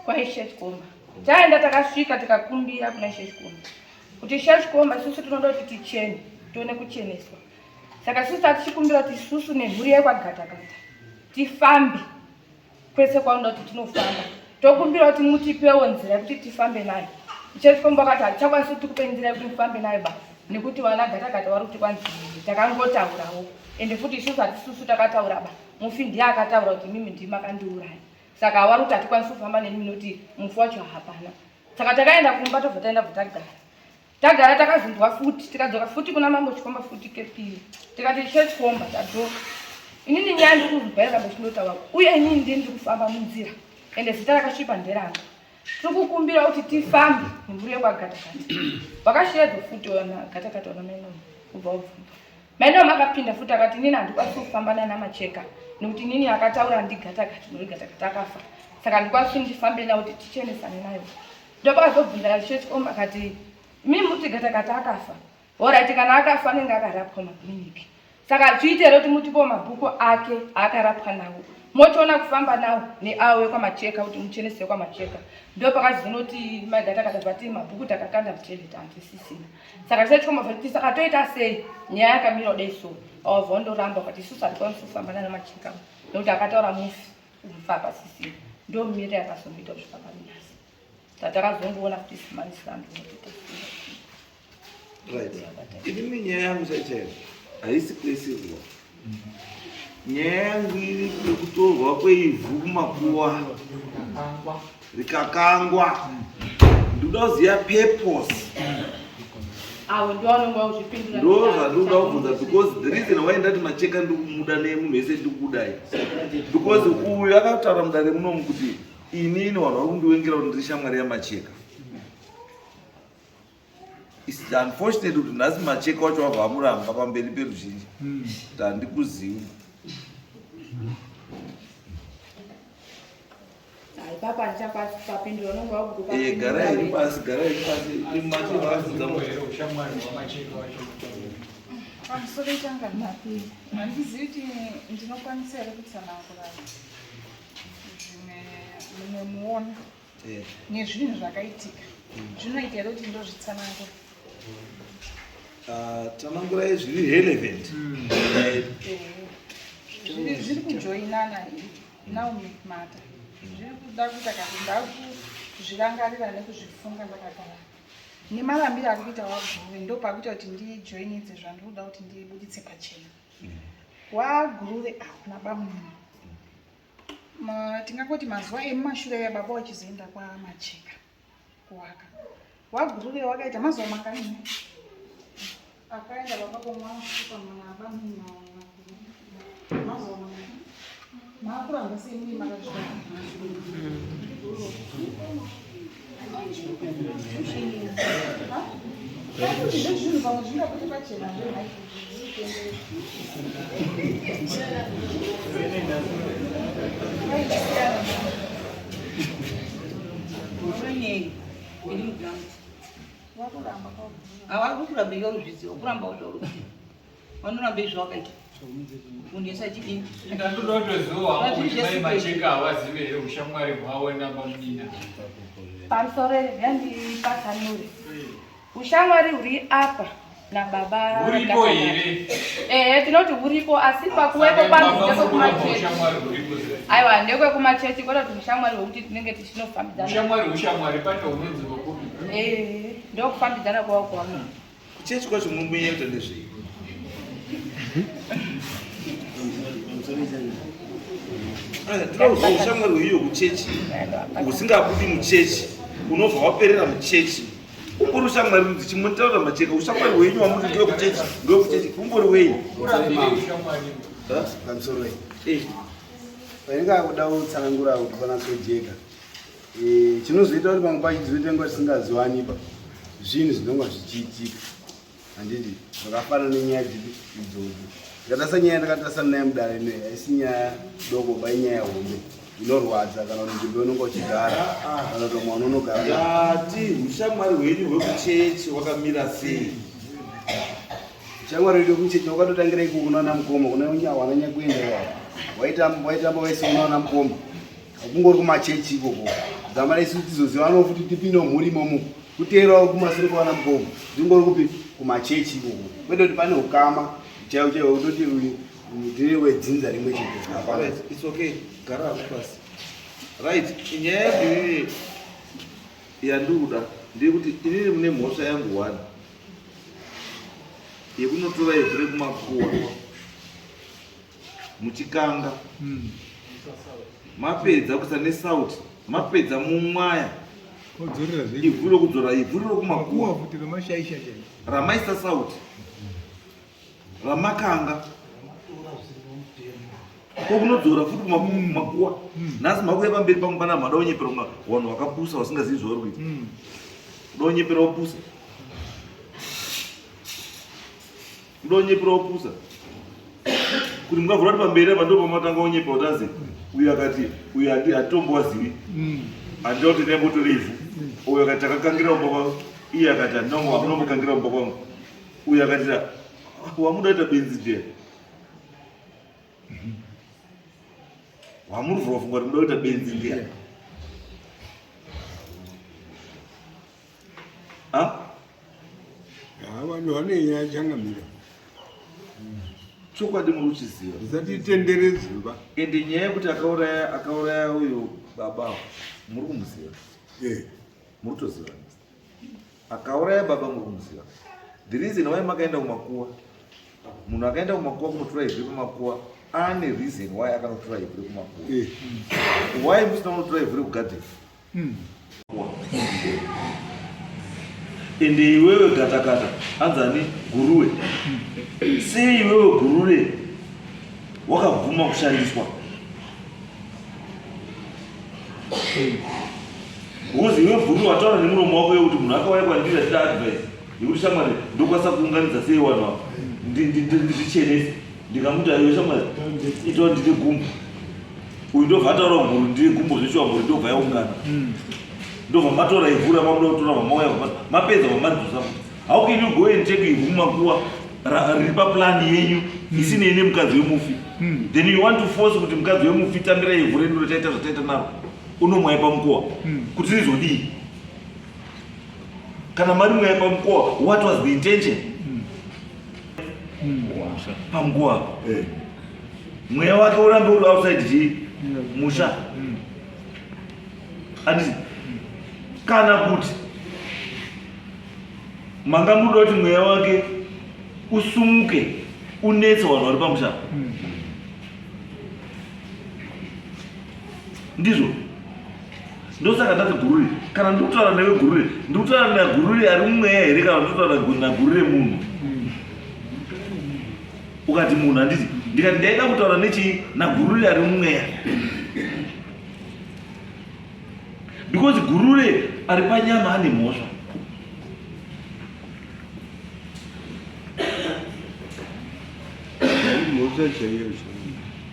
[SPEAKER 10] kwaishe chikomba taenda takasvika tikakumbira kuna ishe chikomba kuti ishe chikomba isusu tinoda kuti tichene tione kucheneswa saka isusu tatichikumbira kuti isusu nemhuri yekwagatakata tifambe kwese kwaunoda kuti tinofamba tokumbira kuti mutipewo nzira yekuti tifambe nayo ishe chikomba akati hatichakwanisi kuti kupe nzira yekuti tifambe nayo ba nekuti vana gatakata vari kuti kwanzii takangotaurawo ende futi isusu hatisusu takataura ba mufi ndiye akataura kuti mimi ndima kandiuraya saka vari kuti hatikwanisi kufamba nemi nekuti mufu wacho hapana saka takaenda kumba tobva taenda tagara takazindwa futi tikadzoka futi kuna mambo chikomba futi kepiri tikati ishe chikomba tadho inini nyaya ndiri kuzibhaira bechinotaura uye inini ndiye ndiri kufamba munzira ende zita rakasvipa nderanga tiri kukumbira kuti tifambe nemhuri yekwagatakata vakashedza futi ona gatakata ona mainomo kubva ubvumba mainomo akapinda futi akati inini handikwanisi kufamba nana Macheka nekuti inini akataura ndigatakata nekuti gatakata akafa saka handikwanisi ndifambe nayo kuti tichenesane nayo ndopakazobvunza ishe chikomba akati mimi muti gatakata akafa oraiti kana akafa anenge akarapwa makiriniki saka zviitere kuti mutipo mabhuku ake akarapwa nawo motoona kufamba nawo neawe kwaMacheka kuti muchenese kwaMacheka ndopakazvinoti magatakata vati mabhuku takakanda muteleta antisisina saka ishe chikomba vati saka toita sei nyaya yakamira kudai so awabva ndoramba kuti isusu hatikwanisi kufamba nana Macheka nekuti akataura mufi umfa pasisina ndomumira yakazomboita kusvika panyasi tatakazongoona kuti simanisirando
[SPEAKER 1] right. Inini nyaya yangu chaichaiyo haisi kuesirwa. Nyaya yangu iri kutorwa kweivhu kumakuwa rikakangwa. Ndoda kuziya purpose. Ndo zvandoda kubvunza because the reason why ndati Macheka ndikumuda nemunhu wese ndikudai because uyu akataura mudare munomu kuti inini vanhu vari kundiwengera kuti ndiri shamwari yaMacheka. It's unfortunate kuti nhasi Macheka wacho wabva amuramba pamberi peruzhinji kuti handikuzivi. Gara iri pasi imachivabvunza
[SPEAKER 3] pamusoro itanga napi handizivi kuti ndinokwanisa here kutsanangura zvimwe munomuona nezvinhu zvakaitika zvinoita here kuti ndozvitsanangura.
[SPEAKER 1] Tsanangurai zviri relevant.
[SPEAKER 3] Zviri kujoinana Naomi Mata. Zviri kuda kuti akati ndakuzvirangarira nekuzvifunga ndakagara. Nemarambiro ari kuita waGuruve ndopakuita kuti ndijoinidze zvandinoda kuti ndibuditse pachena. WaGuruve naBamunini. Tingangoti mazuva emumashure yababa wachizoenda kwaMacheka kuwaka. WaGuruve wakaita mazuva mangani akaenda baba kwamwashuka naBamunini mazuva mangani maakuramba semui makazvika. Ndezvinhu pamwe zvingapoti pachena
[SPEAKER 7] Awari kuramba izvozviziva kuramba utaura vanoramba izvawakaita unesa chidini
[SPEAKER 4] Ndotozowa kuti mai Macheka hawazive here ushamwari hwawo naBamunini.
[SPEAKER 10] Pamusoro yandipatsanure ushamwari huri apa nababa
[SPEAKER 4] Huripo here?
[SPEAKER 10] Tinoti huripo asi pakuwepo panzvikumachechi. Aiwa ndekwekumachechi kwete kuti ushamwari hwekuti tinenge tichinofambidzana.
[SPEAKER 4] Ushamwari pane unonzi wekupi?
[SPEAKER 10] Ndokufambidzana kwawo kwamunhu.
[SPEAKER 1] Kuchechi kwacho munomboita ndezvei? Ushamwari hwiyo kuchechi usingabudi muchechi unobva waperera muchechi. Kumbori ushamwari kuti chimunotaura Macheka ushamwari hwenyu wamuti ndokuchechi kumbori wenyu.
[SPEAKER 9] Pamusoro painenge akuda kutsanangura kuti panasojeka chinozoita kuti pamwe pacho dzinotenga tisingaziwanipa zvinhu zvinonga zvichiitika handiti zvakafanana nenyaya idzodzo dzikatasa nyaya ndakatasana naye mudare inoyi haisi nyaya doko ba inyaya hombe inorwadza kana kuti nzvimbo unonga uchigara kana kuti mwana unogara
[SPEAKER 1] yati ushamwari hwenyu hwekuchechi wakamira sei?
[SPEAKER 9] ushamwari hwedu hwekuchechi wakatotangira iko kunaona mukoma kuna wananya kuendewa waitamba waise unaona mukoma kungori kumachechi ikoko zama isu tizoziva futi tipinde mhuri imomo kuteerawo kumasure kwawana mukoma zvingori kupi kumachechi ikoko kwete kuti pane ukama chaiwo chaiwo kutoti ndiri wedzinza rimwe chete.
[SPEAKER 1] It's okay, gara hapo basi. Right, nyaya mbiri yanduda ndekuti inini mune mhosva yangu wani yekunotora ivhure kumakuwa muchikanga mapedza kuisa nesauti mapedza mumwaya ivhu rokudzora ivhu rokumakuwa ramaisa sauti ramakanga kokunodzora futi kumakuwa nhasi makuya pamberi pangu pana mada unyepera vanhu vakapusa vasingazivi zvavari kuita uda unyepera wapusa uda unyepera wapusa kuti mungavhura kuti pamberi apa ndo pamatanga unyepa utazi uyu akati uyu hatombowazivi handida kuti ndaimbotore ivhu uyu akati takakangira umba kwangu iye akati handinomukangira umba kwangu uyu akati wamuda kuita benzi ndeya wamuruvura funga kuti muda kuita benzi ndeya
[SPEAKER 2] vanhu vane nyaya changamira
[SPEAKER 1] chokwadi muri uchiziva
[SPEAKER 2] zvisatitenderedziva
[SPEAKER 1] ende nyaya yekuti akauraya uyu baba muri kumuziva muri kutoziva akauraya baba muri kumuziva the reason why makaenda kumakuwa munhu akaenda kumakuwa kunotora ivhiri kumakuwa ane reason why akanotora ivhiri kumakuwa why musina unotora ivhiri kugadheni ende iwewe gatakata anzani Guruwe sei iwewe Guruwe wakabvuma kushandiswa because iwe Guruwe wataura nemuromo wako yekuti munhu akauya kwandiri achida advice yekuti shamwari ndokwanisa kuunganidza sei vanhu ava ndichenese ndikamuti aiwe shamwari itawo ndiri gumbo uyu ndobva ataura mburu ndiri gumbo zveshuwa mburu ndobva yaungana ndobva matora ivhu ramamuda kutora vamauya mapedza vamadhusa how can you go and take ivhu mumakuwa riri paplani yenyu isinei nemukadzi wemufi then you want to force kuti mukadzi wemufi tambira ivhu redu rataita zvataita naro unomwai pamukuwa kuti rizodii kana mari mweya pamukuwa, what was the intention? Pamukuwa mweya wake urambe uri outside chii musha. Anditi kana kuti manga muda kuti mweya wake usumuke unetse vanhu vari pamusha. Ndizvo ndosaka ndati gururi, kana ndikutaura newe gururi, ndikutaura nagururi ari mumweya here kana ndikutaura nagururi remunhu? Ukati munhu, handiti ndikati ndaida kutaura nechii nagururi ari mumweya, because gururi ari panyama ane mhosva.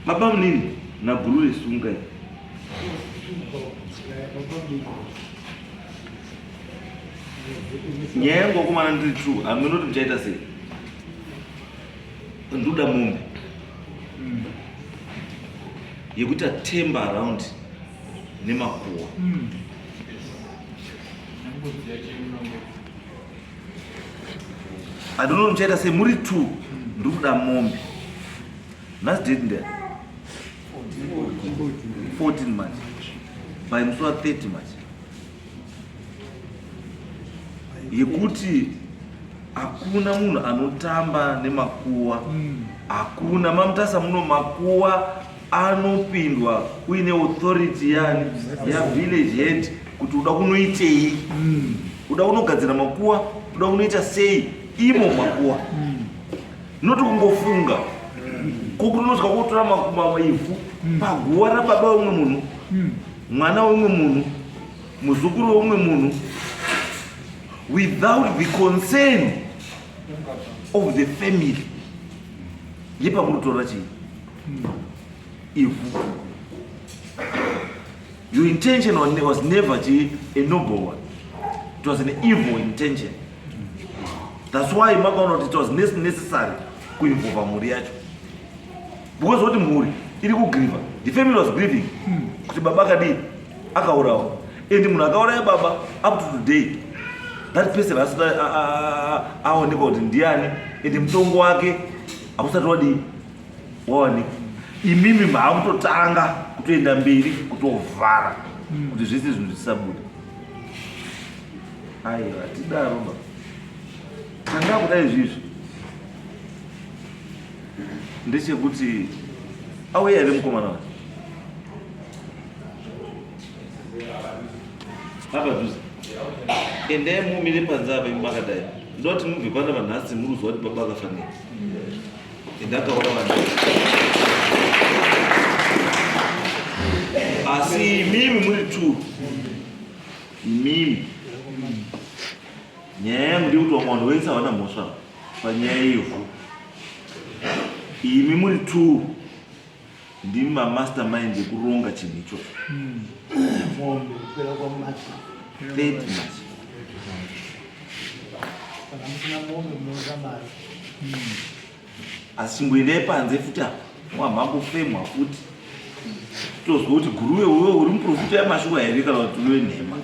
[SPEAKER 1] Baba munini nagururi sungai. Nyaya yangu wakomana ndiri true, hamunoti muchaita sei? Ndoda mombe yekuita temba around nemakuwa. I don't know muchaita sei, muri true, ndoda mombe. Nhasi date ndea 14 March by musi wa 30 March, yekuti hakuna munhu anotamba nemakuwa. Hakuna mamutasa muno makuwa anopindwa uine authority yani ya village head kuti uda kunoitei, uda kunogadzira makuwa, uda kunoita sei imo makuwa. Noti kungofunga kokunotsva kutora maivhu paguwa rababa umwe munhu, mwana weumwe munhu, muzukuru weumwe munhu, without the consent of the family. Yepamunotora chii ivhu. Your intention was never a noble one. It was an evil intention. That's why makaona it was necessary kuinvolva mhuri yacho, because what mhuri iri kugriva, the family was grieving kuti baba akadii akaurawa, and munhu akauraya baba up to today that person asati aonekwa kuti ndiani, and mutongo wake hausati wadii wawanikwa. Imimi maakutotanga kutoenda mberi kutovhara kuti zvese zvinhu zvisabuda. Aiwa tidaro ba tanga kudai izvizvi ndechekuti auya here mukomana wacho apa dhuze, endai mumire panze apa imakadai, ndoti mubve pana vanhasi muruzwa kuti baba akafanira, ende akaona vanhu. Asi imimi muri tu, imimi nyaya yangu ndikuti vamwe vanhu vese havana mhosva panyaya ivhu. Imi muri tu ndimi mamastermind ekuronga chinhu ichocho. 30 March. Asi chingoendai panze futi apa wamhambofemwa futi tozwa kuti guruwe wewe uri muprofita yamashuwa here kana kuti uri wenhema.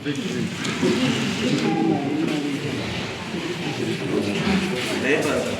[SPEAKER 1] Ndaipaza